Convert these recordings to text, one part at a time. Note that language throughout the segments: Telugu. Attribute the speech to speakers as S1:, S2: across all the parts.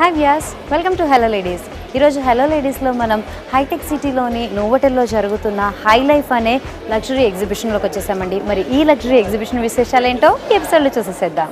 S1: Hi Vyas, welcome to hello ladies. ఈరోజు హలో లేడీస్లో మనం హైటెక్ సిటీలోని నోవోటెల్లో జరుగుతున్న హై లైఫ్ అనే లగ్జరీ ఎగ్జిబిషన్లోకి వచ్చేసామండి. మరి ఈ లగ్జరీ ఎగ్జిబిషన్ విశేషాలు ఏంటో ఈ ఎపిసోడ్లో చూసేసేద్దాం.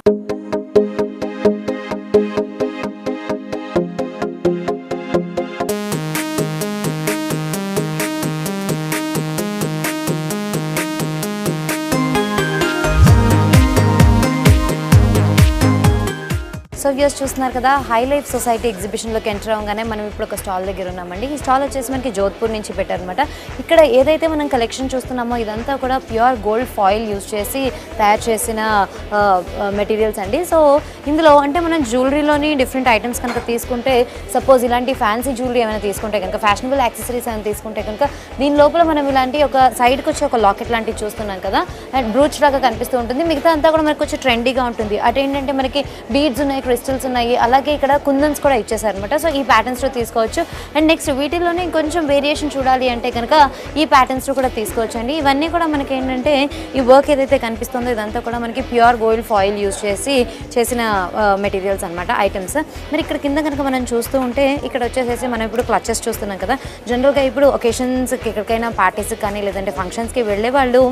S1: సో వ్యూస్ చూస్తున్నారు కదా, హై లైఫ్ సొసైటీ ఎగ్జిబిషన్లోకి ఎంటర్ అవగానే మనం ఇప్పుడు ఒక స్టాల్ దగ్గర ఉన్నామండి. ఈ స్టాల్ వచ్చేసి మనకి జోధ్పూర్ నుంచి పెట్టారనమాట. ఇక్కడ ఏదైతే మనం కలెక్షన్ చూస్తున్నామో ఇదంతా కూడా ప్యూర్ గోల్డ్ ఫాయిల్ యూజ్ చేసి తయారు చేసిన మెటీరియల్స్ అండి. సో ఇందులో అంటే మనం జ్యువెలరీలోని డిఫరెంట్ ఐటమ్స్ కనుక తీసుకుంటే, సపోజ్ ఇలాంటి ఫ్యాన్సీ జ్యువెలరీ ఏమైనా తీసుకుంటే కనుక, ఫ్యాషనబుల్ యాక్సెసరీస్ ఏమైనా తీసుకుంటే కనుక దీని లోపల మనం ఇలాంటి ఒక సైడ్కి వచ్చి ఒక లాకెట్ లాంటివి చూస్తున్నాం కదా, అండ్ బ్రూచ్ లాగా కనిపిస్తూ ఉంటుంది. మిగతా అంతా కూడా మనకు కొంచెం ట్రెండీగా ఉంటుంది. అటేంటంటే మనకి బీడ్స్ ఉన్నాయి, క్రిస్టల్స్ ఉన్నాయి, అలాగే ఇక్కడ కుందన్స్ కూడా ఇచ్చేసారనమాట. సో ఈ ప్యాటర్న్స్లో తీసుకోవచ్చు. అండ్ నెక్స్ట్ వీటిలోనే కొంచెం వేరియేషన్ చూడాలి అంటే కనుక ఈ ప్యాటర్న్స్లో కూడా తీసుకోవచ్చు అండి. ఇవన్నీ కూడా మనకి ఏంటంటే ఈ వర్క్ ఏదైతే కనిపిస్తుందో ఇదంతా కూడా మనకి ప్యూర్ గోల్డ్ ఫాయిల్ యూజ్ చేసి చేసిన మెటీరియల్స్ అనమాట, ఐటమ్స్. మరి ఇక్కడ కింద కనుక మనం చూస్తూ ఉంటే ఇక్కడ వచ్చేసేసి మనం ఇప్పుడు క్లచెస్ చూస్తున్నాం కదా. జనరల్గా ఇప్పుడు ఒకేషన్స్కి ఎక్కడికైనా పార్టీస్కి కానీ లేదంటే ఫంక్షన్స్కి వెళ్ళే వాళ్ళు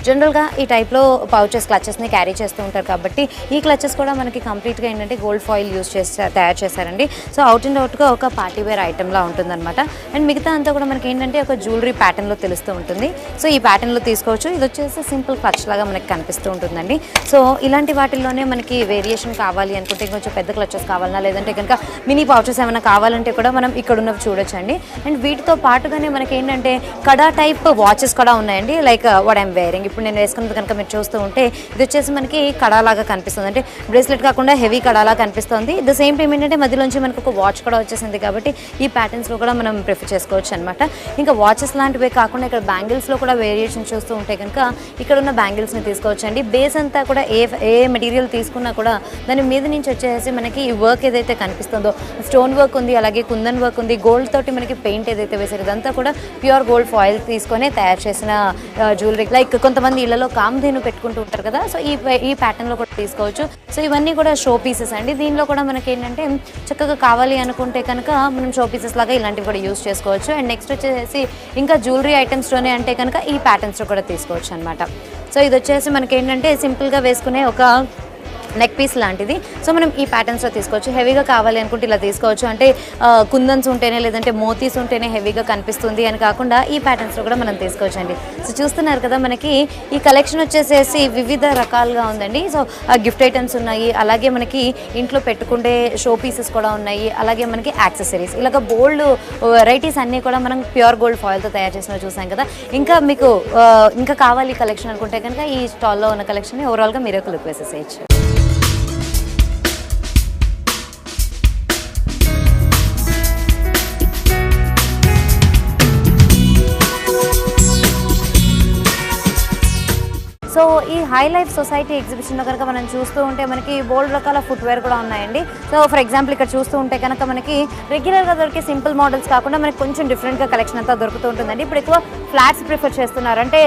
S1: జనరల్గా ఈ టైప్లో పౌచెస్ క్లచెస్ని క్యారీ చేస్తూ ఉంటారు. కాబట్టి ఈ క్లచెస్ కూడా మనకి కంప్లీట్గా ఏంటంటే గోల్డ్ ఫాయిల్ యూజ్ చేసి తయారు చేశారండి. సో అవుట్ అండ్ అవుట్గా ఒక పార్టీ వేర్ ఐటెంలా ఉంటుందన్నమాట. అండ్ మిగతా అంతా కూడా మనకి ఏంటంటే ఒక జ్యువెలరీ ప్యాటర్న్లో తెలుస్తూ ఉంటుంది. సో ఈ ప్యాటర్న్లో తీసుకోవచ్చు. ఇది వచ్చేసి సింపుల్ క్లచ్ లాగా మనకి కనిపిస్తూ ఉంటుందండి. సో ఇలాంటి వాటిల్లోనే మనకి వేరియేషన్ కావాలి అనుకుంటే కొంచెం పెద్ద క్లచెస్ కావాలన్నా లేదంటే కనుక మినీ పౌచెస్ ఏమైనా కావాలంటే కూడా మనం ఇక్కడ ఉన్నవి చూడొచ్చండి. అండ్ వీటితో పాటుగానే మనకి ఏంటంటే కడా టైప్ వాచెస్ కూడా ఉన్నాయండి. లైక్ వాట్ ఐమ్ వేరింగ్, ఇప్పుడు నేను వేసుకున్నది కనుక మీరు చూస్తూ ఉంటే ఇది వచ్చేసి మనకి కడాలాగా కనిపిస్తుంది. అంటే బ్రేస్లెట్ కాకుండా హెవీ కడాలా కనిపిస్తుంది. ద సేమ్ టైం ఏంటంటే మధ్యలోంచి మనకు ఒక వాచ్ కూడా వచ్చేసింది. కాబట్టి ఈ ప్యాటర్న్స్లో కూడా మనం ప్రిఫర్ చేసుకోవచ్చు అనమాట. ఇంకా వాచెస్ లాంటివే కాకుండా ఇక్కడ బ్యాంగిల్స్లో కూడా వేరియేషన్ చూస్తూ ఉంటే కనుక ఇక్కడ ఉన్న బ్యాంగిల్స్ని తీసుకోవచ్చు అండి. బేస్ అంతా కూడా ఏ మెటీరియల్ తీసుకున్నా కూడా దాని మీద నుంచి వచ్చేసి మనకి ఈ వర్క్ ఏదైతే కనిపిస్తుందో స్టోన్ వర్క్ ఉంది, అలాగే కుందన్ వర్క్ ఉంది, గోల్డ్ తోటి మనకి పెయింట్ ఏదైతే వేసారు ఇదంతా కూడా ప్యూర్ గోల్డ్ ఫాయిల్ తీసుకొని తయారు చేసిన జ్యువెలరీ. లైక్ కొంతమంది ఇళ్లలో కామధేను పెట్టుకుంటూ ఉంటారు కదా, సో ఈ ప్యాటర్న్లో కూడా తీసుకోవచ్చు. సో ఇవన్నీ కూడా షో పీసెస్ అండి. దీనిలో కూడా మనకి ఏంటంటే చక్కగా కావాలి అనుకుంటే కనుక మనం షో పీసెస్ లాగా ఇలాంటివి కూడా యూజ్ చేసుకోవచ్చు. అండ్ నెక్స్ట్ వచ్చేసి ఇంకా జ్యువెలరీ ఐటమ్స్లోనే అంటే కనుక ఈ ప్యాటర్న్స్లో కూడా తీసుకోవచ్చు అనమాట. సో ఇది వచ్చేసి మనకి ఏంటంటే సింపుల్గా వేసుకునే ఒక నెక్ పీస్ లాంటిది. సో మనం ఈ ప్యాటర్న్స్లో తీసుకోవచ్చు. హెవీగా కావాలి అనుకుంటే ఇలా తీసుకోవచ్చు. అంటే కుందన్స్ ఉంటేనే లేదంటే మోతీస్ ఉంటేనే హెవీగా కనిపిస్తుంది అని కాకుండా ఈ ప్యాటర్న్స్లో కూడా మనం తీసుకోవచ్చు అండి. సో చూస్తున్నారు కదా, మనకి ఈ కలెక్షన్ వచ్చేసేసి వివిధ రకాలుగా ఉందండి. సో గిఫ్ట్ ఐటమ్స్ ఉన్నాయి, అలాగే మనకి ఇంట్లో పెట్టుకుంటే షో పీసెస్ కూడా ఉన్నాయి, అలాగే మనకి యాక్సెసరీస్, ఇలాగ బోల్డ్ వెరైటీస్ అన్నీ కూడా మనం ప్యూర్ గోల్డ్ ఫాయిల్తో తయారు చేసినవి చూసాం కదా. ఇంకా మీకు ఇంకా కావాలి కలెక్షన్ అనుకుంటే కనుక ఈ స్టాల్లో ఉన్న కలెక్షన్ని ఓవరాల్గా మీరు ఒక లుక్ వేసేసేయచ్చు. సో ఈ హై లైఫ్ సొసైటీ ఎగ్జిబిషన్లో కనుక మనం చూస్తూ ఉంటే మనకి బోల్డ్ రకాల ఫుట్వేర్ కూడా ఉన్నాయండి. సో ఫర్ ఎగ్జాంపుల్ ఇక్కడ చూస్తూ ఉంటే కనుక మనకి రెగ్యులర్గా దొరికే సింపుల్ మోడల్స్ కాకుండా మనకి కొంచెం డిఫరెంట్గా కలెక్షన్ అంతా దొరుకుతూ ఉంటుందండి. ఇప్పుడు ఎక్కువ ఫ్లాట్స్ ప్రిఫర్ చేస్తున్నారు. అంటే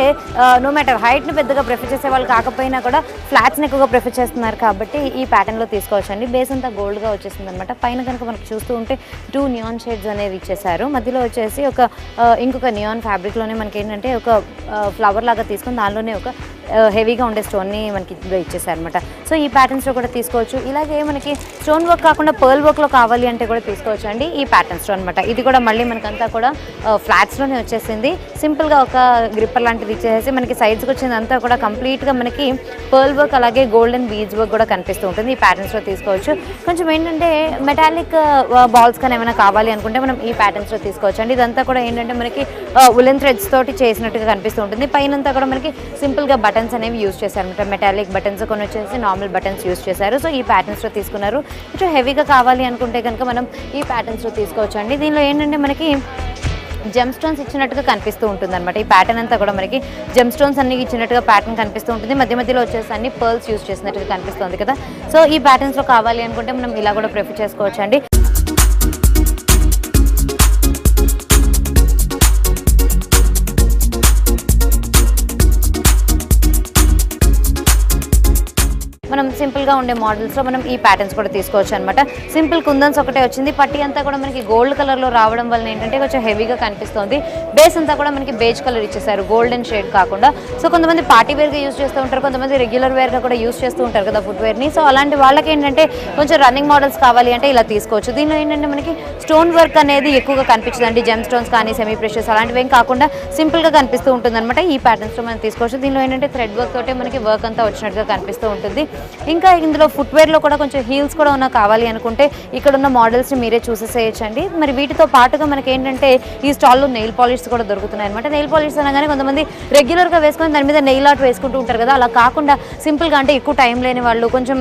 S1: నో మ్యాటర్ హైట్ని పెద్దగా ప్రిఫర్ చేసే వాళ్ళు కాకపోయినా కూడా ఫ్లాట్స్ని ఎక్కువగా ప్రిఫర్ చేస్తున్నారు. కాబట్టి ఈ ప్యాటర్న్లో తీసుకోవచ్చు అండి. బేస్ అంతా గోల్డ్గా వచ్చేసింది అనమాట. పైన కనుక మనకు చూస్తూ ఉంటే 2 నియాన్ షేడ్స్ అనేవి ఇచ్చేసారు. మధ్యలో వచ్చేసి ఇంకొక నియాన్ ఫ్యాబ్రిక్లోనే మనకి ఏంటంటే ఒక ఫ్లవర్ లాగా తీసుకొని దానిలోనే ఒక హెవీగా ఉండే స్టోన్ని మనకి ఇచ్చేసారు అనమాట. సో ఈ ప్యాటర్న్స్లో కూడా తీసుకోవచ్చు. ఇలాగే మనకి స్టోన్ వర్క్ కాకుండా పర్ల్ వర్క్లో కావాలి అంటే కూడా తీసుకోవచ్చు అండి ఈ ప్యాటర్న్స్లో అనమాట. ఇది కూడా మళ్ళీ మనకంతా కూడా ఫ్లాట్స్లోనే వచ్చేసింది. సింపుల్గా ఒక గ్రిప్పర్ లాంటిది ఇచ్చేసి మనకి సైడ్స్కి వచ్చిందంతా కూడా కంప్లీట్గా మనకి పర్ల్ వర్క్ అలాగే గోల్డెన్ బీడ్స్ వర్క్ కూడా కనిపిస్తూ ఉంటుంది. ఈ ప్యాటర్న్స్లో తీసుకోవచ్చు. కొంచెం ఏంటంటే మెటాలిక్ బాల్స్ కానీ ఏమైనా కావాలి అనుకుంటే మనం ఈ ప్యాటర్న్స్లో తీసుకోవచ్చు అండి. ఇదంతా కూడా ఏంటంటే మనకి ఉలెన్ థ్రెడ్స్ తోటి చేసినట్టుగా కనిపిస్తూ ఉంటుంది. పైనంతా కూడా మనకి సింపుల్గా బటన్స్ అనేవి యూజ్ చేశారు అనమాట. మెటాలిక్ బటన్స్ కొన్ని వచ్చేసి నార్మల్ బటన్స్ యూజ్ చేశారు. సో ఈ ప్యాటర్న్స్లో తీసుకున్నారు. కొంచెం హెవీగా కావాలి అనుకుంటే కనుక మనం ఈ ప్యాటర్న్స్లో తీసుకోవచ్చు అండి. దీనిలో ఏంటంటే మనకి జెమ్ స్టోన్స్ ఇచ్చినట్టుగా కనిపిస్తూ ఉంటుంది అనమాట. ఈ ప్యాటర్న్ అంతా కూడా మనకి జెమ్ స్టోన్స్ అన్ని ఇచ్చినట్టుగా ప్యాటర్న్ కనిపిస్తూ ఉంటుంది. మధ్య మధ్యలో వచ్చేసి అన్ని పర్ల్స్ యూజ్ చేసినట్టుగా కనిపిస్తుంది కదా. సో ఈ ప్యాటర్న్స్లో కావాలి అనుకుంటే మనం ఇలా కూడా ప్రిఫర్ చేసుకోవచ్చు అండి. మనం సింపుల్గా ఉండే మోడల్స్లో మనం ఈ ప్యాటర్న్స్ కూడా తీసుకోవచ్చు అనమాట. సింపుల్ కుందన్స్ ఒకటే వచ్చింది. పట్టి అంతా కూడా మనకి గోల్డ్ కలర్లో రావడం వల్ల ఏంటంటే కొంచెం హెవీగా కనిపిస్తుంది. బేస్ అంతా కూడా మనకి బేజ్ కలర్ ఇచ్చేసారు, గోల్డెన్ షేడ్ కాకుండా. సో కొంతమంది పార్టీ వేర్గా యూస్ చేస్తూ ఉంటారు, కొంతమంది రెగ్యులర్ వేర్గా కూడా యూస్ చేస్తూ ఉంటారు కదా ఫుట్వేర్ని. సో అలాంటి వాళ్ళకి ఏంటంటే కొంచెం రన్నింగ్ మోడల్స్ కావాలి అంటే ఇలా తీసుకోవచ్చు. దీనిలో ఏంటంటే మనకి స్టోన్ వర్క్ అనేది ఎక్కువగా కనిపించదండి. జెమ్ స్టోన్స్ కానీ సెమీ ప్రెషర్స్ అలాంటివి ఏం కాకుండా సింపుల్గా కనిపిస్తూ ఉంటుంది అనమాట. ఈ ప్యాటర్న్స్లో మనం తీసుకోవచ్చు. దీనిలో ఏంటంటే థ్రెడ్ వర్క్ తోటే మనకి వర్క్ అంతా వచ్చినట్టుగా కనిపిస్తూ ఉంటుంది. ఇంకా ఇందులో ఫుట్వేర్లో కూడా కొంచెం హీల్స్ కూడా ఉన్న కావాలి అనుకుంటే ఇక్కడ ఉన్న మోడల్స్ని మీరే చూసేసేయచ్చండి. మరి వీటితో పాటుగా మనకి ఏంటంటే ఈ స్టాల్లో నెయిల్ పాలిష్ కూడా దొరుకుతున్నాయి అనమాట. నెయిల్ పాలిష్ అనగానే కొంతమంది రెగ్యులర్గా వేసుకొని దాని మీద నెయిల్ ఆర్ట్ వేసుకుంటూ ఉంటారు కదా, అలా కాకుండా సింపుల్గా అంటే ఎక్కువ టైం లేని వాళ్ళు, కొంచెం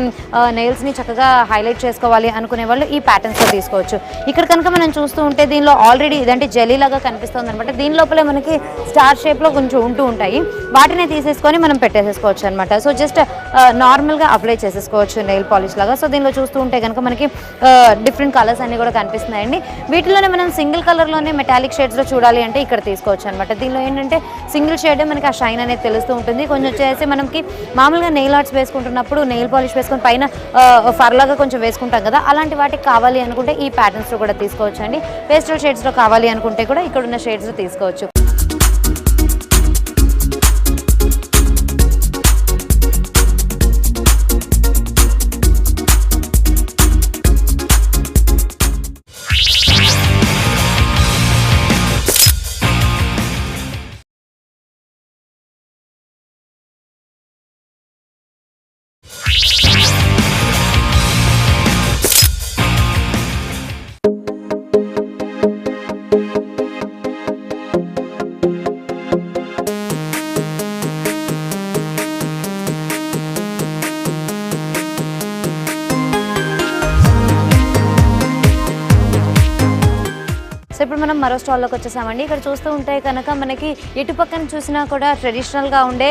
S1: నెయిల్స్ని చక్కగా హైలైట్ చేసుకోవాలి అనుకునే వాళ్ళు ఈ ప్యాటర్న్స్లో తీసుకోవచ్చు. ఇక్కడ కనుక మనం చూస్తూ ఉంటే దీనిలో ఆల్రెడీ ఇదంటే జెల్లీ లాగా కనిపిస్తుంది అనమాట. దీని లోపలే మనకి స్టార్ షేప్లో కొంచెం ఉంటూ ఉంటాయి, వాటిని తీసేసుకొని మనం పెట్టేసేసుకోవచ్చు అనమాట. సో జస్ట్ నార్మల్గా అప్లై చేసేసుకోవచ్చు నెయిల్ పాలిష్ లాగా. సో దీనిలో చూస్తూ ఉంటే కనుక మనకి డిఫరెంట్ కలర్స్ అన్నీ కూడా కనిపిస్తున్నాయండి. వీటిలోనే మనం సింగిల్ కలర్లోనే మెటాలిక్ షేడ్స్లో చూడాలి అంటే ఇక్కడ తీసుకోవచ్చు అనమాట. దీనిలో ఏంటంటే సింగిల్ షేడే మనకి ఆ షైన్ అనేది తెలుస్తూ ఉంటుంది. కొంచెం వచ్చేసి మనకి మామూలుగా నెయిల్ ఆర్ట్స్ వేసుకుంటున్నప్పుడు నెయిల్ పాలిష్ వేసుకొని పైన ఫర్లాగా కొంచెం వేసుకుంటాం కదా, అలాంటి వాటికి కావాలి అనుకుంటే ఈ ప్యాటర్న్స్లో కూడా తీసుకోవచ్చు అండి. పేస్టల్ షేడ్స్లో కావాలి అనుకుంటే కూడా ఇక్కడ ఉన్న షేడ్స్లో తీసుకోవచ్చు. సో ఇప్పుడు మనం మరో స్టాల్లోకి వచ్చేసామండి. ఇక్కడ చూస్తూ ఉంటే కనుక మనకి ఇటు పక్కన చూసినా కూడా ట్రెడిషనల్గా ఉండే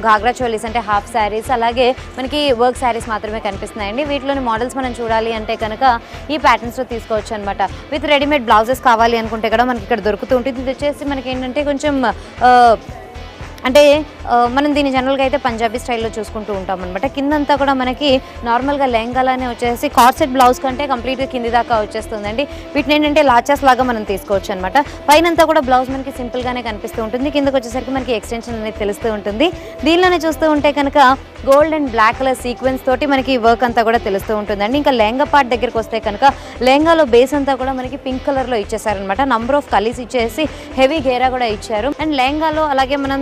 S1: ఘాగ్రా చోలీస్ అంటే హాఫ్ శారీస్, అలాగే మనకి వర్క్ శారీస్ మాత్రమే కనిపిస్తున్నాయండి. వీటిలోని మోడల్స్ మనం చూడాలి అంటే కనుక ఈ ప్యాటర్న్స్లో తీసుకోవచ్చు అనమాట. విత్ రెడీమేడ్ బ్లౌజెస్ కావాలి అనుకుంటే కూడా మనకి ఇక్కడ దొరుకుతూ ఉంటుంది. ఇది వచ్చేసి మనకి ఏంటంటే కొంచెం అంటే మనం దీన్ని జనరల్గా అయితే పంజాబీ స్టైల్లో చూసుకుంటూ ఉంటాం అనమాట. కిందంతా కూడా మనకి నార్మల్గా లెహంగాలానే వచ్చేసి కార్సెట్ బ్లౌజ్ కంటే కంప్లీట్గా కింది దాకా వచ్చేస్తుందండి. వీటిని ఏంటంటే లాచెస్ లాగా మనం తీసుకోవచ్చు అనమాట. పైనంతా కూడా బ్లౌజ్ మనకి సింపుల్గానే కనిపిస్తూ ఉంటుంది, కిందకు వచ్చేసరికి మనకి ఎక్స్టెన్షన్ అనేది తెలుస్తూ ఉంటుంది. దీనిలోనే చూస్తూ ఉంటే కనుక gold and black colour sequins తోటి మనకి వర్క్ అంతా కూడా తెలుస్తూ ఉంటుందండి. ఇంకా లెహంగా పార్ట్ దగ్గరికి వస్తే కనుక లెహంగాలో బేస్ అంతా కూడా మనకి పింక్ కలర్లో ఇచ్చేసారనమాట. నంబర్ ఆఫ్ కలీస్ ఇచ్చేసి హెవీ గేరా కూడా ఇచ్చారు. అండ్ లెహంగాలో అలాగే మనం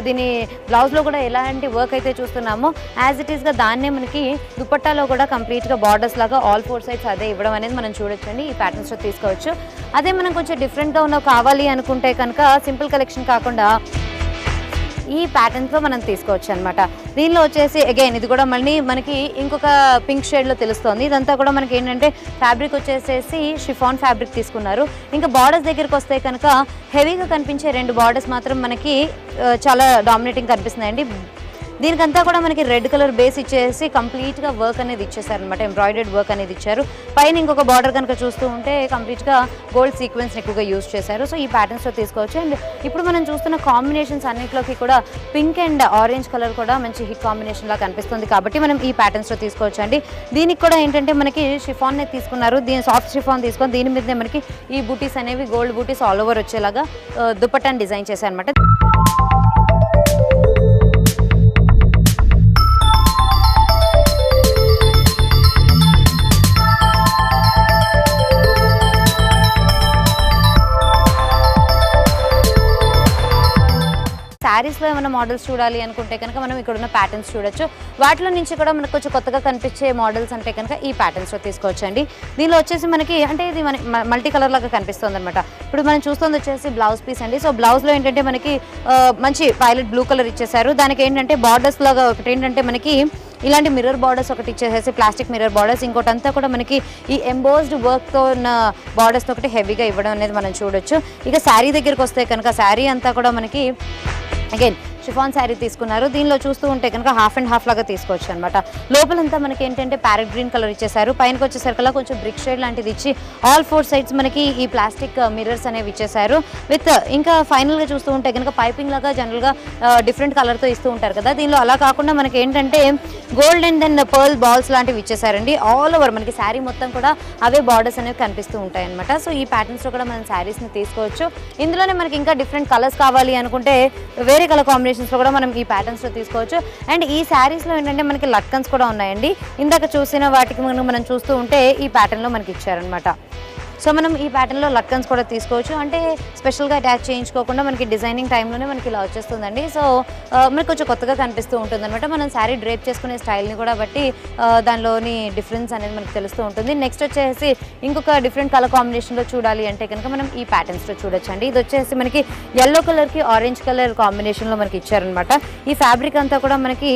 S1: దీని బ్లౌజ్లో కూడా ఎలాంటి వర్క్ అయితే చూస్తున్నామో యాజ్ ఇట్ ఈస్గా దాన్నే మనకి దుపట్టాలో కూడా కంప్లీట్గా బార్డర్స్ లాగా ఆల్ ఫోర్ సైడ్స్ అదే ఇవ్వడం అనేది మనం చూడొచ్చండి. ఈ ప్యాటర్న్స్లో తీసుకోవచ్చు. అదే మనం కొంచెం డిఫరెంట్గా ఉన్న కావాలి అనుకుంటే కనుక సింపుల్ కలెక్షన్ కాకుండా ఈ ప్యాటర్న్స్లో మనం తీసుకోవచ్చు అనమాట. దీనిలో వచ్చేసి అగైన్ ఇది కూడా మళ్ళీ మనకి ఇంకొక పింక్ షేడ్లో తెలుస్తుంది. ఇదంతా కూడా మనకి ఏంటంటే ఫ్యాబ్రిక్ వచ్చేసేసి షిఫాన్ ఫ్యాబ్రిక్ తీసుకున్నారు. ఇంకా బార్డర్స్ దగ్గరికి వస్తే కనుక హెవీగా కనిపించే రెండు బార్డర్స్ మాత్రం మనకి చాలా డామినేటింగ్ కనిపిస్తున్నాయండి. దీనికంతా కూడా మనకి రెడ్ కలర్ బేస్ ఇచ్చేసి కంప్లీట్గా వర్క్ అనేది ఇచ్చేసారనమాట. ఎంబ్రాయిడెడ్ వర్క్ అనేది ఇచ్చారు. పైన ఇంకొక బార్డర్ కనుక చూస్తూ ఉంటే కంప్లీట్గా గోల్డ్ సీక్వెన్స్ ఎక్కువగా యూజ్ చేశారు. సో ఈ ప్యాటర్న్స్లో తీసుకోవచ్చు. అండ్ ఇప్పుడు మనం చూస్తున్న కాంబినేషన్స్ అన్నింటిలోకి కూడా పింక్ అండ్ ఆరెంజ్ కలర్ కూడా మంచి హిట్ కాంబినేషన్ లా కనిపిస్తుంది కాబట్టి మనం ఈ ప్యాటర్న్స్లో తీసుకోవచ్చు అండి. దీనికి కూడా ఏంటంటే మనకి షిఫాన్ తీసుకున్నారు. దీని సాఫ్ట్ షిఫాన్ తీసుకొని దీని మీదనే మనకి ఈ బూటీస్ అనేవి గోల్డ్ బూటీస్ ఆల్ ఓవర్ వచ్చేలాగా దుపట్టాని డిజైన్ చేశారనమాట. శారీస్లో ఏమైనా మోడల్స్ చూడాలి అనుకుంటే కనుక మనం ఇక్కడ ఉన్న ప్యాటర్న్స్ చూడొచ్చు. వాటిలో నుంచి కూడా మనకు కొంచెం కొత్తగా కనిపించే మోడల్స్ అంటే కనుక ఈ ప్యాటర్న్స్లో తీసుకోవచ్చు అండి. దీనిలో వచ్చేసి మనకి అంటే ఇది మన మల్టీ కలర్ లాగా కనిపిస్తుంది అనమాట. ఇప్పుడు మనం చూస్తుంది వచ్చేసి బ్లౌజ్ పీస్ అండి. సో బ్లౌజ్లో ఏంటంటే మనకి మంచి వైలెట్ బ్లూ కలర్ ఇచ్చేసారు. దానికి ఏంటంటే బార్డర్స్ లాగా ఒకటి ఏంటంటే మనకి ఇలాంటి మిర్రర్ బార్డర్స్ ఒకటి ఇచ్చేసేసి ప్లాస్టిక్ మిర్రర్ బార్డర్స్, ఇంకోటి అంతా కూడా మనకి ఈ ఎంబోస్డ్ వర్క్తో ఉన్న బార్డర్స్తో ఒకటి హెవీగా ఇవ్వడం అనేది మనం చూడొచ్చు. ఇక శారీ దగ్గరికి వస్తే కనుక శారీ అంతా కూడా మనకి అగైన్ షిఫాన్ శారీ తీసుకున్నారు. దీనిలో చూస్తూ ఉంటే కనుక హాఫ్ అండ్ హాఫ్ లాగా తీసుకోవచ్చు అనమాట. లోపలంతా మనకి ఏంటంటే ప్యారెట్ గ్రీన్ కలర్ ఇచ్చేసారు. పైనకి వచ్చేసరికల్లా కొంచెం బ్రిక్ షేడ్ లాంటిది ఇచ్చి ఆల్ 4 సైడ్స్ మనకి ఈ ప్లాస్టిక్ మిర్రర్స్ అనేవి ఇచ్చేసారు. విత్ ఇంకా ఫైనల్గా చూస్తూ ఉంటే కనుక పైపింగ్ లాగా జనరల్గా డిఫరెంట్ కలర్తో ఇస్తూ ఉంటారు కదా, దీనిలో అలా కాకుండా మనకి ఏంటంటే gold and then pearl balls లాంటివి ఇచ్చేసారండి. ఆల్ ఓవర్ మనకి శారీ మొత్తం కూడా అవే బార్డర్స్ అనేవి కనిపిస్తూ ఉంటాయి అనమాట. సో ఈ ప్యాటర్న్స్లో కూడా మనం శారీస్ని తీసుకోవచ్చు. ఇందులోనే మనకి ఇంకా డిఫరెంట్ కలర్స్ కావాలి అనుకుంటే వేరే కలర్ కాంబినేషన్స్లో కూడా మనం ఈ ప్యాటర్న్స్లో తీసుకోవచ్చు. అండ్ ఈ శారీస్లో ఏంటంటే మనకి లట్కన్స్ కూడా ఉన్నాయండి. ఇందాక చూసిన వాటికి మనం చూస్తూ ఉంటే ఈ ప్యాటర్న్లో మనకి ఇచ్చారనమాట. సో మనం ఈ ప్యాటర్న్లో లట్కన్స్ కూడా తీసుకోవచ్చు. అంటే స్పెషల్గా అటాచ్ చేయించుకోకుండా మనకి డిజైనింగ్ టైంలోనే మనకి ఇలా వచ్చేస్తుందండి. సో మనకి కొంచెం కొత్తగా కనిపిస్తూ ఉంటుంది అనమాట. మనం శారీ డ్రేప్ చేసుకునే స్టైల్ని కూడా బట్టి దానిలోని డిఫరెన్స్ అనేది మనకి తెలుస్తూ ఉంటుంది. నెక్స్ట్ వచ్చేసి ఇంకొక డిఫరెంట్ కలర్ కాంబినేషన్లో చూడాలి అంటే కనుక మనం ఈ ప్యాటర్న్స్లో చూడొచ్చండి. ఇది వచ్చేసి మనకి ఎల్లో కలర్కి ఆరెంజ్ కలర్ కాంబినేషన్లో మనకి ఇచ్చారనమాట. ఈ ఫ్యాబ్రిక్ అంతా కూడా మనకి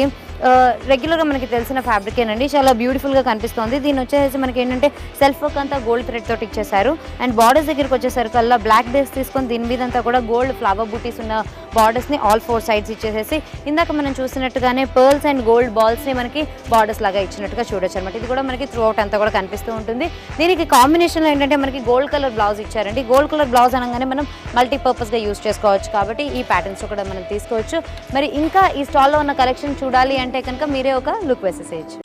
S1: రెగ్యులర్గా మనకి తెలిసిన ఫ్యాబ్రికేనండి. చాలా బ్యూటిఫుల్గా కనిపిస్తుంది. దీని వచ్చేసి మనకి ఏంటంటే సెల్ఫ్ వర్క్ అంతా గోల్డ్ థ్రెడ్ తోటి ఇచ్చేసారు. అండ్ బార్డర్స్ దగ్గరికి వచ్చేసరికల్లా బ్లాక్ బేస్ తీసుకొని దీని మీద అంతా కూడా గోల్డ్ ఫ్లవర్ బూటీస్ ఉన్న బార్డర్స్ని ఆల్ 4 సైడ్స్ ఇచ్చేసేసి ఇందాక మనం చూసినట్టుగానే పర్ల్స్ అండ్ గోల్డ్ బాల్స్ని మనకి బార్డర్స్ లాగా ఇచ్చినట్టుగా చూడొచ్చు అనమాట. ఇది కూడా మనకి త్రూ అవుట్ అంతా కూడా కనిపిస్తూ ఉంటుంది. దీనికి కాంబినేషన్లో ఏంటంటే మనకి గోల్డ్ కలర్ బ్లౌజ్ ఇచ్చారండి. గోల్డ్ కలర్ బ్లౌజ్ అనగానే మనం మల్టీపర్పస్గా యూస్ చేసుకోవచ్చు కాబట్టి ఈ ప్యాటర్న్స్ కూడా మనం తీసుకోవచ్చు. మరి ఇంకా ఈ స్టాల్లో ఉన్న కలెక్షన్ చూడాలి అంటే కనుక మీరే ఒక లుక్ వేసేసేయచ్చు.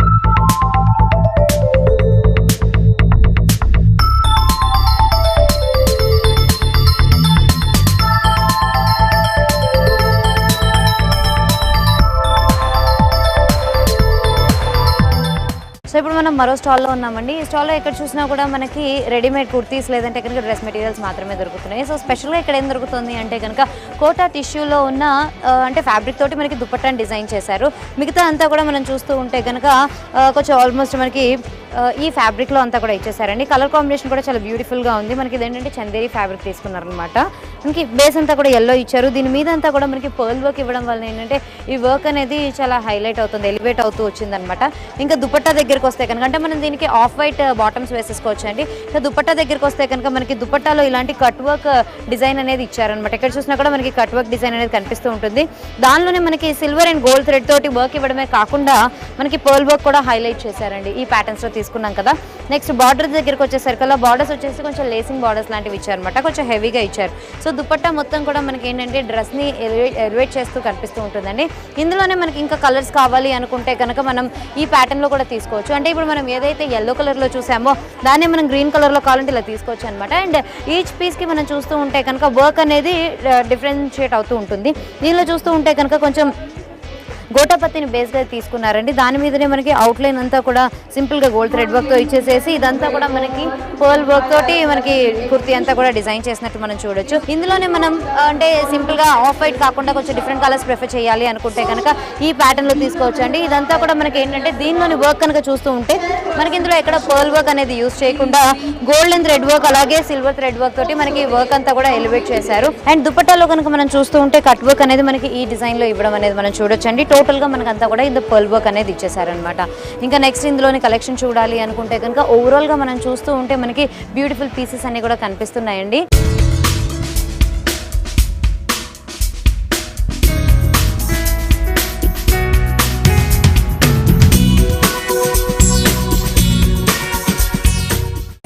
S1: సో ఇప్పుడు మనం మరో స్టాల్లో ఉన్నామండి. ఈ స్టాల్లో ఎక్కడ చూసినా కూడా మనకి రెడీమేడ్ కుర్తీస్ లేదంటే కనుక డ్రెస్ మెటీరియల్స్ మాత్రమే దొరుకుతున్నాయి. సో స్పెషల్గా ఇక్కడ ఏం దొరుకుతుంది అంటే కనుక కోటా టిష్యూలో ఉన్న అంటే ఫ్యాబ్రిక్ తోటి మనకి దుపట్టాని డిజైన్ చేశారు. మిగతా అంతా కూడా మనం చూస్తూ ఉంటే కనుక కొంచెం ఆల్మోస్ట్ మనకి ఈ ఫ్యాబ్రిక్లో అంతా కూడా ఇచ్చేసారండి. కలర్ కాంబినేషన్ కూడా చాలా బ్యూటిఫుల్గా ఉంది. మనకి ఇదేంటంటే చందేరి ఫ్యాబ్రిక్ తీసుకున్నారనమాట. మనకి బేస్ అంతా కూడా ఎల్లో ఇచ్చారు. దీని మీద అంతా కూడా మనకి పర్ల్ వర్క్ ఇవ్వడం వల్ల ఏంటంటే ఈ వర్క్ అనేది చాలా హైలైట్ అవుతుంది, ఎలివేట్ అవుతూ వచ్చిందనమాట. ఇంకా దుపట్టా దగ్గరికి వస్తే కనుక అంటే మనం దీనికి ఆఫ్ వైట్ బాటమ్స్ వేసేసుకోవచ్చు అండి. ఇంకా దుపట్టా దగ్గరికి వస్తే కనుక మనకి దుపట్టాలో ఇలాంటి కట్ వర్క్ డిజైన్ అనేది ఇచ్చారనమాట. ఇక్కడ చూసినా కూడా మనకి కట్ వర్క్ డిజైన్ అనేది కనిపిస్తూ ఉంటుంది. దానిలోనే మనకి సిల్వర్ అండ్ గోల్డ్ థ్రెడ్ తోటి వర్క్ ఇవ్వడమే కాకుండా మనకి పర్ల్ వర్క్ కూడా హైలైట్ చేశారండి ఈ ప్యాటర్న్స్లో తీసుకున్నాం కదా. నెక్స్ట్ బార్డర్ దగ్గరికి వచ్చేసరికల్లా బార్డర్స్ వచ్చేసి కొంచెం లేసింగ్ బార్డర్స్ లాంటివి ఇచ్చారనమాట. కొంచెం హెవీగా ఇచ్చారు. సో దుపట్టా మొత్తం కూడా మనకి ఏంటంటే డ్రెస్ని ఎలివేట్ చేస్తూ కనిపిస్తూ ఉంటుందండి. ఇందులోనే మనకి ఇంకా కలర్స్ కావాలి అనుకుంటే కనుక మనం ఈ ప్యాటర్న్లో కూడా తీసుకోవచ్చు. అంటే ఇప్పుడు మనం ఏదైతే ఎల్లో కలర్లో చూసామో దాన్ని మనం గ్రీన్ కలర్లో కావాలంటే ఇలా తీసుకోవచ్చు అనమాట. అండ్ ఈచ్ పీస్కి మనం చూస్తూ ఉంటే కనుక వర్క్ అనేది డిఫరెన్షియేట్ అవుతూ ఉంటుంది. దీనిలో చూస్తూ ఉంటే కనుక కొంచెం గోటాపత్తిని బేస్గా తీసుకున్నారండి. దాని మీదనే మనకి అవుట్లైన్ అంతా కూడా సింపుల్గా గోల్డ్ థ్రెడ్ వర్క్తో ఇచ్చేసేసి ఇదంతా కూడా మనకి పర్ల్ వర్క్ తోటి మనకి కుర్తీ అంతా కూడా డిజైన్ చేసినట్టు మనం చూడొచ్చు. ఇందులోనే మనం అంటే సింపుల్గా ఆఫ్ వైట్ కాకుండా కొంచెం డిఫరెంట్ కలర్స్ ప్రిఫర్ చేయాలి అనుకుంటే కనుక ఈ ప్యాటర్న్లో తీసుకోవచ్చు అండి. ఇదంతా కూడా మనకి ఏంటంటే దీనిలోని వర్క్ కనుక చూస్తూ ఉంటే మనకి ఇందులో ఎక్కడ పర్ల్ వర్క్ అనేది యూస్ చేయకుండా గోల్డ్ అండ్ థ్రెడ్ వర్క్ అలాగే సిల్వర్ థ్రెడ్ వర్క్ తోటి మనకి వర్క్ అంతా కూడా ఎలివేట్ చేశారు. అండ్ దుపట్టాలో కనుక మనం చూస్తూ ఉంటే కట్ వర్క్ అనేది మనకి ఈ డిజైన్లో ఇవ్వడం అనేది మనం చూడొచ్చు అండి. టోటల్గా మనకంతా కూడా ఇంత పర్ల్ వర్క్ అనేది ఇచ్చేసారనమాట. ఇంకా నెక్స్ట్ ఇందులోని కలెక్షన్ చూడాలి అనుకుంటే కనుక ఓవరాల్గా మనం చూస్తూ ఉంటే మనకి బ్యూటిఫుల్ పీసెస్ అన్ని కూడా కనిపిస్తున్నాయండి.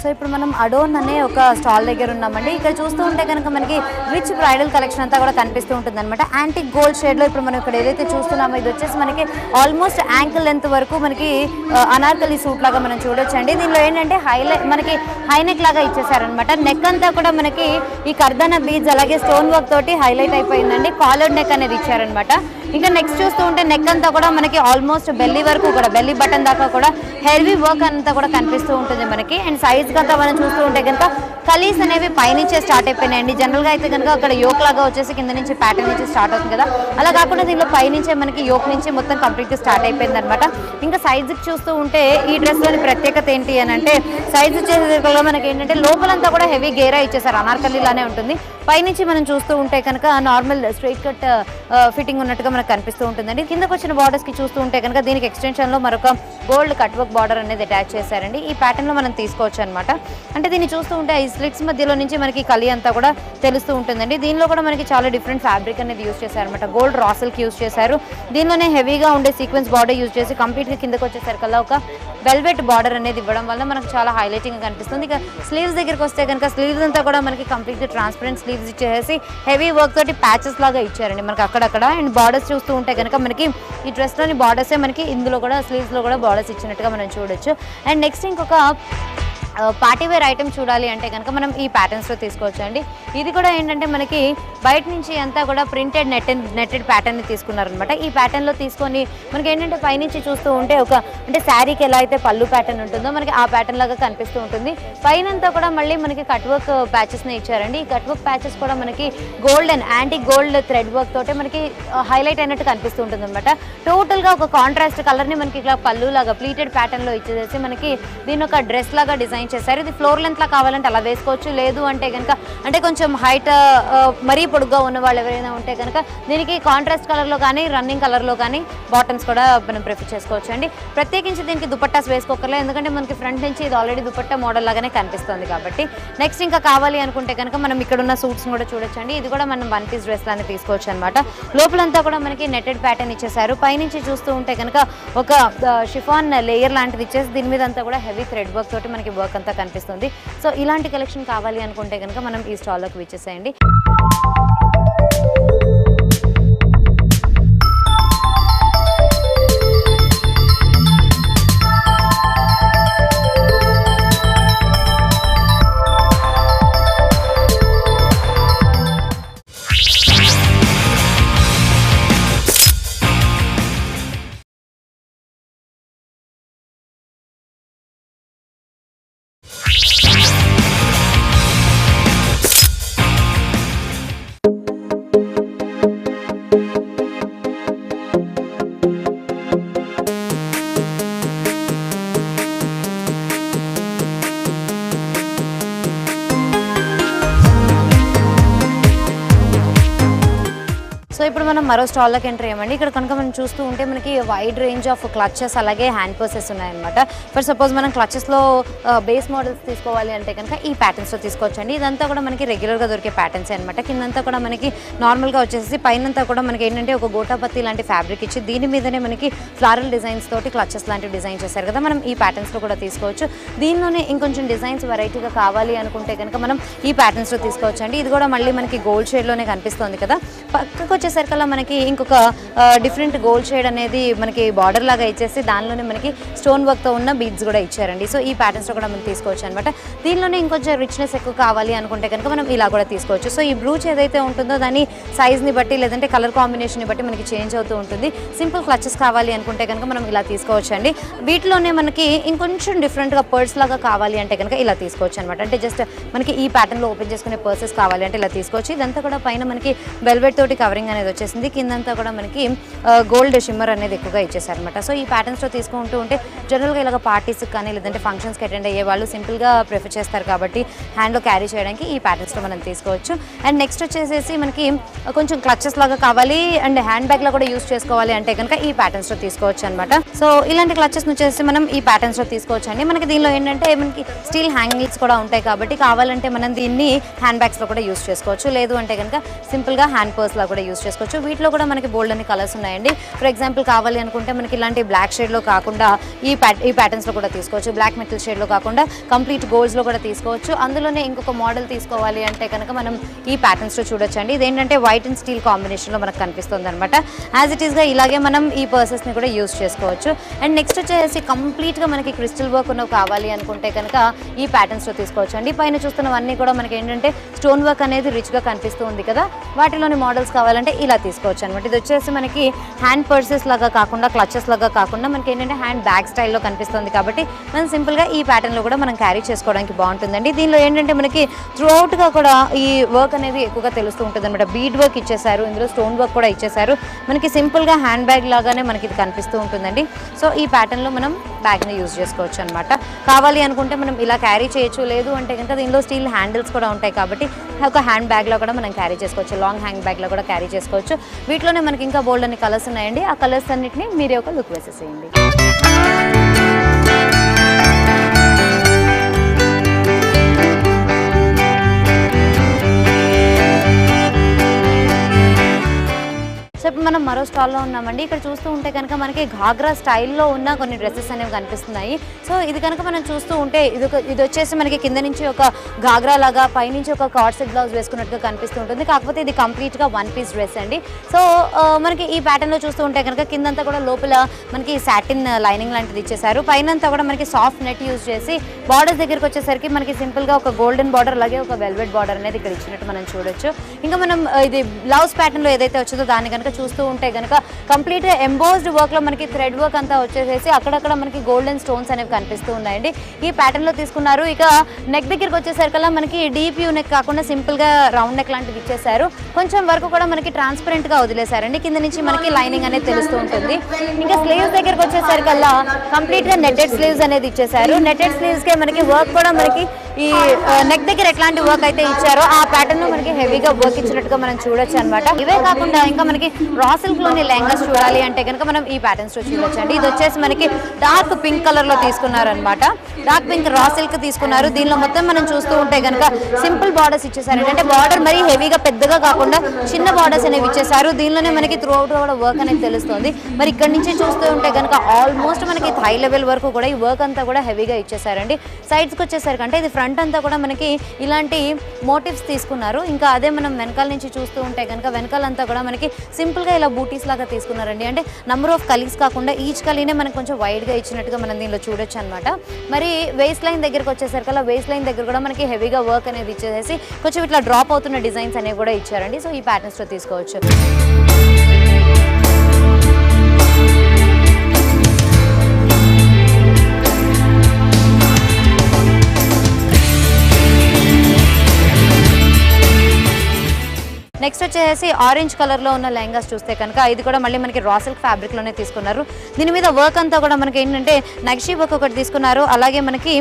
S1: సో ఇప్పుడు మనం అడోన్ అనే ఒక స్టాల్ దగ్గర ఉన్నామండి. ఇక్కడ చూస్తూ ఉంటే కనుక మనకి రిచ్ బ్రైడల్ కలెక్షన్ అంతా కూడా కనిపిస్తూ ఉంటుంది అనమాట. యాంటిక్ గోల్డ్ షేడ్లో ఇప్పుడు మనం ఇక్కడ ఏదైతే చూస్తున్నామో ఇది వచ్చేసి మనకి ఆల్మోస్ట్ యాంకిల్ లెంత్ వరకు మనకి అనార్కలి సూట్ లాగా మనం చూడొచ్చు అండి. దీనిలో ఏంటంటే మనకి హైనెక్ లాగా ఇచ్చేసారనమాట. నెక్ అంతా కూడా మనకి ఈ కర్దానా బీడ్స్ అలాగే స్టోన్ వర్క్ తోటి హైలైట్ అయిపోయిందండి. కాలర్డ్ నెక్ అనేది ఇచ్చారనమాట. ఇంకా నెక్స్ట్ చూస్తూ ఉంటే నెక్ అంతా కూడా మనకి ఆల్మోస్ట్ బెల్లీ వరకు కూడా బెల్లీ బటన్ దాకా కూడా హెవీ వర్క్ అంతా కూడా కనిపిస్తూ ఉంటుంది మనకి. అండ్ సైజ్ అంతా మనం చూస్తూ ఉంటే కనుక కలీస్ అనేవి పైనుంచే స్టార్ట్ అయిపోయినాయండి. జనరల్గా అయితే కనుక అక్కడ యోక్ లాగా వచ్చేసి కింద నుంచి ప్యాటర్న్ నుంచి స్టార్ట్ అవుతుంది కదా, అలా కాకుండా దీనిలో పైనుంచే మనకి యోక్ నుంచి మొత్తం కంప్లీట్గా స్టార్ట్ అయిపోయింది అనమాట. ఇంకా సైజుకి చూస్తూ ఉంటే ఈ డ్రెస్లోని ప్రత్యేకత ఏంటి అని అంటే సైజ్ వచ్చేసరికల్లా మనకి ఏంటంటే లోపలంతా కూడా హెవీ గేరా ఇచ్చేసారు, అనార్కలిలానే ఉంటుంది. పైనుంచి మనం చూస్తూ ఉంటే కనుక నార్మల్ స్ట్రైట్ కట్ ఫిట్టింగ్ ఉన్నట్టుగా మనకు మనకు కనిపిస్తూ ఉంటుందండి. కిందకు వచ్చిన బార్డర్స్కి చూస్తూ ఉంటే కనుక దీనికి ఎక్స్టెన్షన్లో మరొక గోల్డ్ కట్ వర్క్ బార్డర్ అనేది అటాచ్ చేశారండి. ఈ ప్యాటర్న్లో మనం తీసుకోవచ్చు అనమాట. అంటే దీన్ని చూస్తూ ఉంటే ఈ స్లిట్స్ మధ్యలో నుంచి మనకి కలి అంతా కూడా తెలుస్తూ ఉంటుందండి. దీనిలో కూడా మనకి చాలా డిఫరెంట్ ఫ్యాబ్రిక్ అనేది యూస్ చేశారనమాట. గోల్డ్ రా సిల్క్ యూస్ చేశారు. దీనిలోనే హెవీగా ఉండే సీక్వెన్స్ బార్డర్ యూస్ చేసి కంప్లీట్గా కిందకు వచ్చేసరికల్లా ఒక వెల్వెట్ బార్డర్ అనేది ఇవ్వడం వల్ల మనకు చాలా హైలైటింగ్ కనిపిస్తుంది. ఇక స్లీవ్స్ దగ్గరికి వస్తే కనుక స్లీవ్స్ అంతా కూడా మనకి కంప్లీట్గా ట్రాన్స్పరెంట్ స్లీవ్స్ ఇచ్చేసి హెవీ వర్క్ తోటి ప్యాచెస్ లాగా ఇచ్చారండి మనకి అక్కడక్కడ. అండ్ బార్డర్స్ చూస్తూ ఉంటే కనుక మనకి ఈ డ్రెస్లోని బార్డర్సే మనకి ఇందులో కూడా స్లీవ్స్లో కూడా బార్డర్స్ ఇచ్చినట్టుగా మనం చూడొచ్చు. అండ్ నెక్స్ట్ ఇంకొక పార్టీ వేర్ ఐటమ్ చూడాలి అంటే కనుక మనం ఈ ప్యాటర్న్స్లో తీసుకోవచ్చు అండి. ఇది కూడా ఏంటంటే మనకి బయట నుంచి అంతా కూడా ప్రింటెడ్ నెట్టెడ్ ప్యాటర్న్ని తీసుకున్నారనమాట. ఈ ప్యాటర్న్లో తీసుకొని మనకి ఏంటంటే పైనుంచి చూస్తూ ఉంటే ఒక అంటే శారీకి ఎలా అయితే పళ్ళు ప్యాటర్న్ ఉంటుందో మనకి ఆ ప్యాటర్న్ లాగా కనిపిస్తూ ఉంటుంది. పైనంతా కూడా మళ్ళీ మనకి కట్ వర్క్ ప్యాచెస్ని ఇచ్చారండి. ఈ కట్ వర్క్ ప్యాచెస్ కూడా మనకి golden antique gold thread work తోటే మనకి హైలైట్ అయినట్టు కనిపిస్తూ ఉంటుంది అనమాట. టోటల్గా ఒక కాంట్రాస్ట్ కలర్ని మనకి ఇట్లా పళ్ళు లాగా ప్లీటెడ్ ప్యాటర్న్లో ఇచ్చేసి మనకి దీని ఒక డ్రెస్ లాగా డిజైన్ చేశారు. ఇది ఫ్లోర్ లెంత్ లా కావాలంటే అలా వేసుకోవచ్చు. లేదు అంటే కనుక అంటే కొంచెం హైట్ మరీ పొడుగ్గా ఉన్న వాళ్ళు ఎవరైనా ఉంటే కనుక దీనికి కాంట్రాస్ట్ కలర్లో కానీ రన్నింగ్ కలర్లో కానీ బాటమ్స్ కూడా మనం ప్రిఫర్ చేసుకోవచ్చు అండి. ప్రత్యేకించి దీనికి దుపట్టాస్ వేసుకోకర్లేదు, ఎందుకంటే మనకి ఫ్రంట్ నుంచి ఇది ఆల్రెడీ దుపట్టా మోడల్ లాగానే కనిపిస్తుంది కాబట్టి. నెక్స్ట్ ఇంకా కావాలి అనుకుంటే కనుక మనం ఇక్కడ ఉన్న సూట్స్ కూడా చూడొచ్చు అండి. ఇది కూడా మనం వన్ పీస్ డ్రెస్ లానే తీసుకోవచ్చు అనమాట. లోపలంతా కూడా మనకి నెట్టెడ్ ప్యాటర్న్ ఇచ్చేసారు. పైనుంచి చూస్తూ ఉంటే కనుక ఒక షిఫాన్ లేయర్ లాంటిది ఇచ్చేసి దీని మీద అంతా కూడా హెవీ థ్రెడ్ వర్క్ తోటి మనకి వర్క్ అంతా కనిపిస్తుంది. సో ఇలాంటి కలెక్షన్ కావాలి అనుకుంటే కనుక మనం ఈ స్టాల్లోకి విచ్చేసేయండి. సో ఇప్పుడు మనం మరో స్టాల్లోకి ఎంటర్ అయ్యామండి. ఇక్కడ కనుక మనం చూస్తూ ఉంటే మనకి వైడ్ రేంజ్ ఆఫ్ క్లచెస్ అలాగే హ్యాండ్ పర్సెస్ ఉన్నాయన్నమాట. ఫర్ సపోజ్ మనం క్లచెస్లో బేస్ మోడల్స్ తీసుకోవాలి అంటే కనుక ఈ ప్యాటర్న్స్లో తీసుకోవచ్చండి. ఇదంతా కూడా మనకి రెగ్యులర్గా దొరికే ప్యాటర్న్స్ అనమాట. కిందంతా కూడా మనకి నార్మల్గా వచ్చేసి పైనంతా కూడా మనకి ఏంటంటే ఒక గోటాపత్తి లాంటి ఫ్యాబ్రిక్ ఇచ్చి దీని మీదనే మనకి ఫ్లారల్ డిజైన్స్ తోటి క్లచెస్ లాంటివి డిజైన్ చేశారు కదా. మనం ఈ ప్యాటర్న్స్లో కూడా తీసుకోవచ్చు. దీనిలోనే ఇంకొంచెం డిజైన్స్ వెరైటీగా కావాలి అనుకుంటే కనుక మనం ఈ ప్యాటర్న్స్లో తీసుకోవచ్చు అండి. ఇది కూడా మళ్ళీ మనకి గోల్డ్ షేడ్లోనే కనిపిస్తుంది కదా. పక్కకు వచ్చేసరికల్లా మనకి ఇంకొక డిఫరెంట్ గోల్డ్ షేడ్ అనేది మనకి బార్డర్ లాగా ఇచ్చేసి దానిలోనే మనకి స్టోన్ వర్క్తో ఉన్న బీడ్స్ కూడా ఇచ్చారండి. సో ఈ ప్యాటర్న్స్లో కూడా మనం తీసుకోవచ్చు అనమాట. దీనిలోనే ఇంకొంచెం రిచ్నెస్ ఎక్కువ కావాలి అనుకుంటే కనుక మనం ఇలా కూడా తీసుకోవచ్చు. సో ఈ బ్రూచ్ ఏదైతే ఉంటుందో దాని సైజ్ని బట్టి లేదంటే కలర్ కాంబినేషన్ని బట్టి మనకి చేంజ్ అవుతూ ఉంటుంది. సింపుల్ క్లచెస్ కావాలి అనుకుంటే కనుక మనం ఇలా తీసుకోవచ్చు అండి. వీటిలోనే మనకి ఇంకొంచెం డిఫరెంట్గా పర్స్ లాగా కావాలి అంటే కనుక ఇలా తీసుకోవచ్చు అనమాట. అంటే జస్ట్ మనకి ఈ ప్యాటర్న్లో ఓపెన్ చేసుకునే పర్సెస్ కావాలి అంటే ఇలా తీసుకోవచ్చు. ఇదంతా కూడా పైన మనకి వెల్వెట్ తోటి కవరింగ్ అనేది వచ్చేసింది. కిందంతా కూడా మనకి గోల్డ్ షిమ్మర్ అనేది ఎక్కువగా ఇచ్చేసారనమాట. సో ఈ ప్యాటర్న్స్లో తీసుకుంటూ ఉంటే జనరల్గా ఇలాగ పార్టీస్కి కానీ లేదంటే ఫంక్షన్స్కి అటెండ్ అయ్యే వాళ్ళు సింపుల్గా ప్రిఫర్ చేస్తారు కాబట్టి హ్యాండ్లో క్యారీ చేయడానికి ఈ ప్యాటర్న్స్లో మనం తీసుకోవచ్చు. అండ్ నెక్స్ట్ వచ్చేసేసి మనకి కొంచెం క్లచెస్ లాగా కావాలి అండ్ హ్యాండ్ బ్యాగ్లో కూడా యూస్ చేసుకోవాలి అంటే కనుక ఈ ప్యాటర్న్స్లో తీసుకోవచ్చు అనమాట. సో ఇలాంటి క్లచెస్ వచ్చేసి మనం ఈ ప్యాటర్న్స్లో తీసుకోవచ్చు అండి. మనకి దీనిలో ఏంటంటే మనకి స్టీల్ హ్యాంగిల్స్ కూడా ఉంటాయి కాబట్టి కావాలంటే మనం దీన్ని హ్యాండ్ బ్యాగ్స్లో కూడా యూస్ చేసుకోవచ్చు. లేదు అంటే కనుక సింపుల్గా హ్యాండ్ పర్స్లో కూడా యూస్ చేసుకోవచ్చు. వీటిలో కూడా మనకి బోల్డ్ అన్ని కలర్స్ ఉన్నాయండి. ఫర్ ఎగ్జాంపుల్ కావాలి అనుకుంటే మనకి ఇలాంటి బ్లాక్ షేడ్లో కాకుండా ఈ ప్యాటర్న్స్లో కూడా తీసుకోవచ్చు. బ్లాక్ మెటల్ షేడ్లో కాకుండా కంప్లీట్ గోల్డ్స్లో కూడా తీసుకోవచ్చు. అందులోనే ఇంకొక మోడల్ తీసుకోవాలి అంటే కనుక మనం ఈ ప్యాటర్న్స్లో చూడొచ్చు అండి. ఇదేంటంటే వైట్ అండ్ స్టీల్ కాంబినేషన్లో మనకు కనిపిస్తుంది అనమాట. యాజ్ ఇట్ ఈస్గా ఇలాగే మనం ఈ పర్సెస్ని కూడా యూస్ చేసుకోవచ్చు. అండ్ నెక్స్ట్ వచ్చేసి కంప్లీట్గా మనకి క్రిస్టల్ వర్క్ ఉన్నవి కావాలి అనుకుంటే కనుక ఈ ప్యాటర్న్స్లో తీసుకోవచ్చు అండి. పైన చూస్తున్నవన్నీ కూడా మనకి ఏంటంటే స్టోన్ వర్క్ అనేది రిచ్గా కనిపిస్తూ ఉంది కదా. వాటిలోని మోడల్స్ కావాలంటే ఇలా తీసుకోవచ్చు అనమాట. ఇది వచ్చేసి మనకి హ్యాండ్ పర్సెస్ లాగా కాకుండా క్లచెస్ లాగా కాకుండా మనకి ఏంటంటే హ్యాండ్ బ్యాగ్ స్టైల్లో కనిపిస్తుంది కాబట్టి మనం సింపుల్గా ఈ ప్యాటర్న్లో కూడా మనం క్యారీ చేసుకోవడానికి బాగుంటుందండి. దీనిలో ఏంటంటే మనకి త్రూ అవుట్గా కూడా ఈ వర్క్ అనేది ఎక్కువగా తెలుస్తూ ఉంటుంది అనమాట. బీడ్ వర్క్ ఇచ్చేసారు, ఇందులో స్టోన్ వర్క్ కూడా ఇచ్చేసారు. మనకి సింపుల్గా హ్యాండ్ బ్యాగ్ లాగానే మనకి ఇది కనిపిస్తూ ఉంటుందండి. సో ఈ ప్యాటర్న్లో మనం బ్యాగ్ని యూజ్ చేసుకోవచ్చు అనమాట. కావాలి అనుకుంటే మనం ఇలా క్యారీ చేయొచ్చు. లేదు అంటే కనుక దీనిలో స్టీల్ హ్యాండిల్స్ కూడా ఉంటాయి కాబట్టి ఒక హ్యాండ్ బ్యాగ్లో కూడా మనం క్యారీ చేసుకోవచ్చు. లాంగ్ హ్యాండ్ బ్యాగ్లో కూడా క్యారీ చేసుకోవచ్చు. వేసుకోవచ్చు. వీటిలోనే మనకి ఇంకా బోల్డ్ అన్ని కలర్స్ ఉన్నాయండి. ఆ కలర్స్ అన్నిటిని మీరే ఒక లుక్ వేసేసేయండి. సో ఇప్పుడు మనం మరో స్టాల్లో ఉన్నామండి. ఇక్కడ చూస్తూ ఉంటే కనుక మనకి ఘాగ్రా స్టైల్లో ఉన్న కొన్ని డ్రెస్సెస్ అనేవి కనిపిస్తున్నాయి. సో ఇది కనుక మనం చూస్తూ ఉంటే ఇది వచ్చేసి మనకి కింద నుంచి ఒక ఘాగ్రా లాగా, పైనుంచి ఒక కార్డ్ సెట్ బ్లౌజ్ వేసుకున్నట్టుగా కనిపిస్తూ ఉంటుంది. కాకపోతే ఇది కంప్లీట్గా వన్ పీస్ డ్రెస్ అండి. సో మనకి ఈ ప్యాటర్న్లో చూస్తూ ఉంటే కనుక కిందంతా కూడా లోపల మనకి సాటిన్ లైనింగ్ లాంటిది ఇచ్చేసారు. పైనంతా కూడా మనకి సాఫ్ట్ నెట్ యూజ్ చేసి బార్డర్స్ దగ్గరికి వచ్చేసరికి మనకి సింపుల్గా ఒక గోల్డెన్ బార్డర్ అలాగే ఒక వెల్వెట్ బార్డర్ అనేది ఇక్కడ ఇచ్చినట్టు మనం చూడొచ్చు. ఇంకా మనం ఇది బ్లౌజ్ ప్యాటర్న్లో ఏదైతే వచ్చిందో దాన్ని కనుక చూస్తూ ఉంటే కనుక కంప్లీట్గా ఎంబోస్డ్ వర్క్లో మనకి థ్రెడ్ వర్క్ అంతా వచ్చేసేసి అక్కడక్కడ మనకి గోల్డెన్ స్టోన్స్ అనేవి కనిపిస్తూ ఉన్నాయండి. ఈ ప్యాటర్న్లో తీసుకున్నారు. ఇక నెక్ దగ్గరికి వచ్చేసరికల్లా మనకి డీప్ యూ నెక్ కాకుండా సింపుల్గా రౌండ్ నెక్ లాంటిది ఇచ్చేసారు. కొంచెం వరకు కూడా మనకి ట్రాన్స్పరెంట్గా వదిలేశారండి. కింద నుంచి మనకి లైనింగ్ అనేది తెలుస్తూ ఉంటుంది. ఇంకా స్లీవ్స్ దగ్గరికి వచ్చేసరికల్లా కంప్లీట్గా నెట్టెడ్ స్లీవ్స్ అనేది ఇచ్చేసారు. నెట్టెడ్ స్లీవ్స్కే మనకి వర్క్ కూడా మనకి ఈ నెక్ దగ్గర ఎట్లాంటి వర్క్ అయితే ఇచ్చారో ఆ ప్యాటర్న్ మనకి హెవీగా వర్క్ ఇచ్చినట్టుగా మనం చూడొచ్చు అనమాట. ఇవే కాకుండా ఇంకా మనకి రా సిల్క్ లోని లెహంగాస్ చూడాలి అంటే కనుక మనం ఈ ప్యాటర్న్స్ లో చూడొచ్చు అండి. ఇది వచ్చేసి మనకి డార్క్ పింక్ కలర్ లో తీసుకున్నారు అనమాట. డార్క్ పింక్ రా సిల్క్ తీసుకున్నారు. దీనిలో మొత్తం మనం చూస్తూ ఉంటే కనుక సింపుల్ బార్డర్స్ ఇచ్చేసారు. అంటే బార్డర్ మరీ హెవీగా పెద్దగా కాకుండా చిన్న బార్డర్స్ అనేవి ఇచ్చేసారు. దీనిలోనే మనకి త్రూ అవుట్ కూడా వర్క్ అనేది తెలుస్తుంది. మరి ఇక్కడ నుంచి చూస్తూ ఉంటే కనుక ఆల్మోస్ట్ మనకి థై లెవెల్ వరకు కూడా ఈ వర్క్ అంతా కూడా హెవీగా ఇచ్చేసారండి. సైడ్స్కి వచ్చేసరికి అంటే ఇది ఫ్రంట్ అంతా కూడా మనకి ఇలాంటి మోటివ్స్ తీసుకున్నారు. ఇంకా అదే మనం వెనకాల నుంచి చూస్తూ ఉంటే కనుక వెనకాలంతా కూడా మనకి సింపుల్గా ఇలా బూటీస్ లాగా తీసుకున్నారండి. అంటే నంబర్ ఆఫ్ కలీస్ కాకుండా ఈచ్ కలీనే మనకు కొంచెం వైడ్గా ఇచ్చినట్టుగా మనం దీనిలో చూడొచ్చు అనమాట. మరి వేస్ట్ లైన్ దగ్గరకు వచ్చేసరికి అలా వేస్ట్ లైన్ దగ్గర కూడా మనకి హెవీగా వర్క్ అనేది ఇచ్చేసి కొంచెం ఇట్లా డ్రాప్ అవుతున్న డిజైన్స్ అనేవి కూడా ఇచ్చారండి. సో ఈ ప్యాటర్న్స్లో తీసుకోవచ్చు. నెక్స్ట్ వచ్చేసి ఆరెంజ్ కలర్లో ఉన్న లెహంగాస్ చూస్తే కనుక ఇది కూడా మళ్ళీ మనకి రా సిల్క్ ఫ్యాబ్రిక్లోనే తీసుకున్నారు. దీని మీద వర్క్ అంతా కూడా మనకి ఏంటంటే నక్షీ వర్క్ ఒకటి తీసుకున్నారు. అలాగే మనకి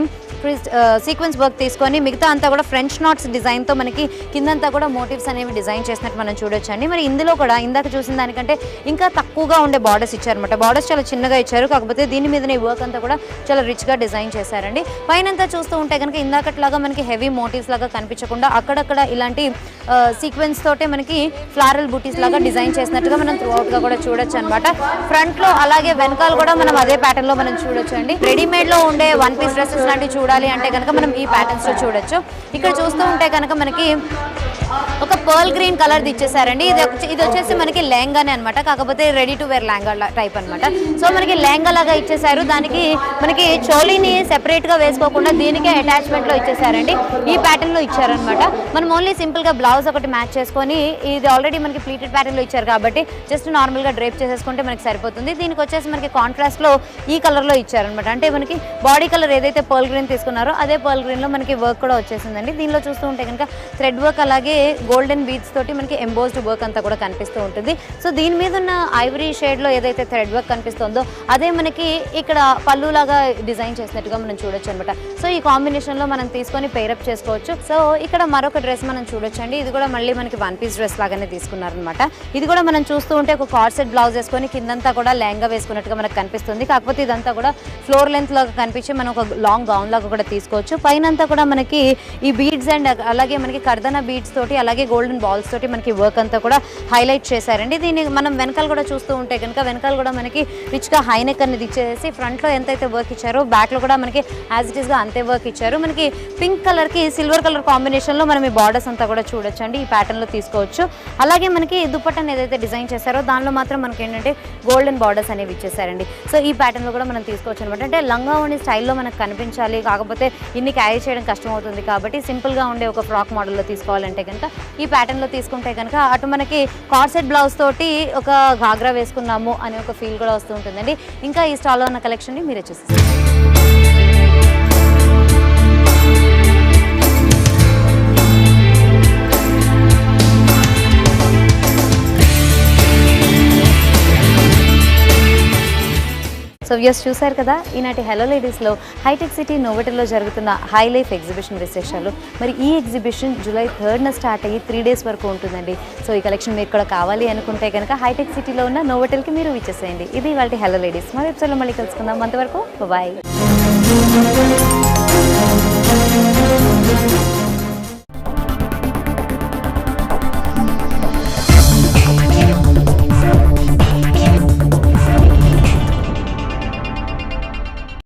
S1: సీక్వెన్స్ వర్క్ తీసుకొని మిగతా అంతా కూడా ఫ్రెంచ్ నాట్స్ డిజైన్తో మనకి కిందంతా కూడా మోటివ్స్ అనేవి డిజైన్ చేసినట్టు మనం చూడొచ్చండి. మరి ఇందులో కూడా ఇందాక చూసిన దానికంటే ఇంకా తక్కువగా ఉండే బార్డర్స్ ఇచ్చారనమాట. బార్డర్స్ చాలా చిన్నగా ఇచ్చారు. కాకపోతే దీని మీదనే వర్క్ అంతా కూడా చాలా రిచ్గా డిజైన్ చేశారండి. పైనంతా చూస్తూ ఉంటే కనుక ఇందాకట్లాగా మనకి హెవీ మోటివ్స్ లాగా కనిపించకుండా అక్కడక్కడ ఇలాంటి సీక్వెన్స్ తోటే మనకి ఫ్లారల్ బూటీస్ లాగా డిజైన్ చేసినట్టుగా మనం త్రూ అవుట్ గా కూడా చూడొచ్చు అనమాట. ఫ్రంట్ లో అలాగే వెనకాల కూడా మనం అదే ప్యాటర్న్ లో మనం చూడొచ్చు అండి. రెడీమేడ్ లో ఉండే వన్ పీస్ డ్రెస్సెస్ లాంటివి చూడాలి అంటే కనుక మనం ఈ ప్యాటర్న్స్ లో చూడొచ్చు. ఇక్కడ చూస్తూ ఉంటే కనుక మనకి ఒక పర్ల్ గ్రీన్ కలర్ ఇచ్చేసారండి. ఇది వచ్చేసి మనకి లెహంగానే అనమాట. కాకపోతే ready to wear lehenga type అనమాట. సో మనకి లెహంగా లాగా ఇచ్చేసారు. దానికి మనకి చోలీని సెపరేట్ గా వేసుకోకుండా దీనికే అటాచ్మెంట్ లో ఇచ్చేసారండి. ఈ ప్యాటర్న్ లో ఇచ్చారనమాట. మనం ఓన్లీ సింపుల్ గా బ్లౌజ్ ఒకటి మ్యాచ్ చేసుకొని ఇది ఆల్రెడీ మనకి ప్లీటెడ్ ప్యాటర్న్ లో ఇచ్చారు కాబట్టి జస్ట్ నార్మల్ గా డ్రేప్ చేసేసుకుంటే మనకి సరిపోతుంది. దీనికి వచ్చేసి మనకి కాంట్రాస్ట్ లో ఈ కలర్ లో ఇచ్చారనమాట. అంటే మనకి బాడీ కలర్ ఏదైతే పర్ల్ గ్రీన్ తీసుకున్నారో అదే పర్ల్ గ్రీన్ లో మనకి వర్క్ కూడా వచ్చేసిందండి. దీనిలో చూస్తూ ఉంటే కనుక థ్రెడ్ వర్క్ అలాగే గోల్డెన్ బీడ్స్ తోటి మనకి ఎంబోస్డ్ వర్క్ అంతా కూడా కనిపిస్తూ ఉంటుంది. సో దీని మీద ఉన్న ఐవరీ షేడ్ లో ఏదైతే థ్రెడ్ వర్క్ కనిపిస్తుందో అదే మనకి ఇక్కడ పళ్ళు లాగా డిజైన్ చేసినట్టుగా మనం చూడొచ్చు అనమాట. సో ఈ కాంబినేషన్ లో మనం తీసుకొని పేరప్ చేసుకోవచ్చు. సో ఇక్కడ మరొక డ్రెస్ మనం చూడొచ్చండి. ఇది కూడా మళ్ళీ మనకి వన్ పీస్ డ్రెస్ లాగానే తీసుకున్నారనమాట. ఇది కూడా మనం చూస్తూ ఉంటే ఒక కార్డ్ సెట్ బ్లౌజ్ వేసుకొని కిందంతా కూడా లెహంగా వేసుకున్నట్టుగా మనకు కనిపిస్తుంది. కాకపోతే ఇదంతా కూడా ఫ్లోర్ లెంత్ లాగా కనిపించి మనం ఒక లాంగ్ గౌన్ లాగా కూడా తీసుకోవచ్చు. పైన అంతా కూడా మనకి ఈ బీడ్స్ అండ్ అలాగే మనకి కర్దనా బీడ్స్ తోటి అలాగే గోల్డెన్ బాల్స్ తోటి మనకి వర్క్ అంతా కూడా హైలైట్ చేశారండి. దీన్ని మనం వెనకాల కూడా చూస్తూ ఉంటే కనుక వెనకాల కూడా మనకి రిచ్గా హైనెక్ అనేది ఇచ్చేసి ఫ్రంట్లో ఎంతైతే వర్క్ ఇచ్చారో బ్యాక్లో కూడా మనకి యాజ్ ఇట్ ఈస్గా అంతే వర్క్ ఇచ్చారు. మనకి పింక్ కలర్కి సిల్వర్ కలర్ కాంబినేషన్లో మనం ఈ బార్డర్స్ అంతా కూడా చూడొచ్చు అండి. ఈ ప్యాటర్న్లో తీసుకోవచ్చు. అలాగే మనకి దుపట్టను ఏదైతే డిజైన్ చేశారో దానిలో మాత్రం మనకి ఏంటంటే గోల్డెన్ బార్డర్స్ అనేవి ఇచ్చేసారండి. సో ఈ ప్యాటర్న్లో కూడా మనం తీసుకోవచ్చు అనమాట. అంటే లంగా ఉండి స్టైల్లో మనకు కనిపించాలి, కాకపోతే ఇన్ని క్యారీ చేయడం కష్టం అవుతుంది కాబట్టి సింపుల్గా ఉండే ఒక ఫ్రాక్ మోడల్లో తీసుకోవాలంటే కనుక ఈ ప్యాటర్న్లో తీసుకుంటే కనుక అటు మనకి కార్డ్ సెట్ బ్లౌజ్ తోటి ఒక ఘాగ్రా వేసుకున్నాము అనే ఒక ఫీల్ కూడా వస్తూ ఉంటుందండి. ఇంకా ఈ స్టాల్లో ఉన్న కలెక్షన్ని మీరే చూసేస్తారు. సో సో వ్యూస్ చూశారు కదా ఈనాటి హలో లేడీస్లో హైటెక్ సిటీ నోవోటెల్లో జరుగుతున్న హై లైఫ్ ఎగ్జిబిషన్ విశేషాలు. మరి ఈ ఎగ్జిబిషన్ జూలై 3న స్టార్ట్ అయ్యి 3 days వరకు ఉంటుందండి. సో ఈ కలెక్షన్ మీకు కూడా కావాలి అనుకుంటే కనుక హైటెక్ సిటీలో ఉన్న నోవోటెల్కి మీరు విచ్చేసేయండి. ఇది వాళ్ళ హలో లేడీస్. మరి ఎపిసోడ్లో మళ్ళీ కలుసుకుందాం. అంతవరకు బాయ్.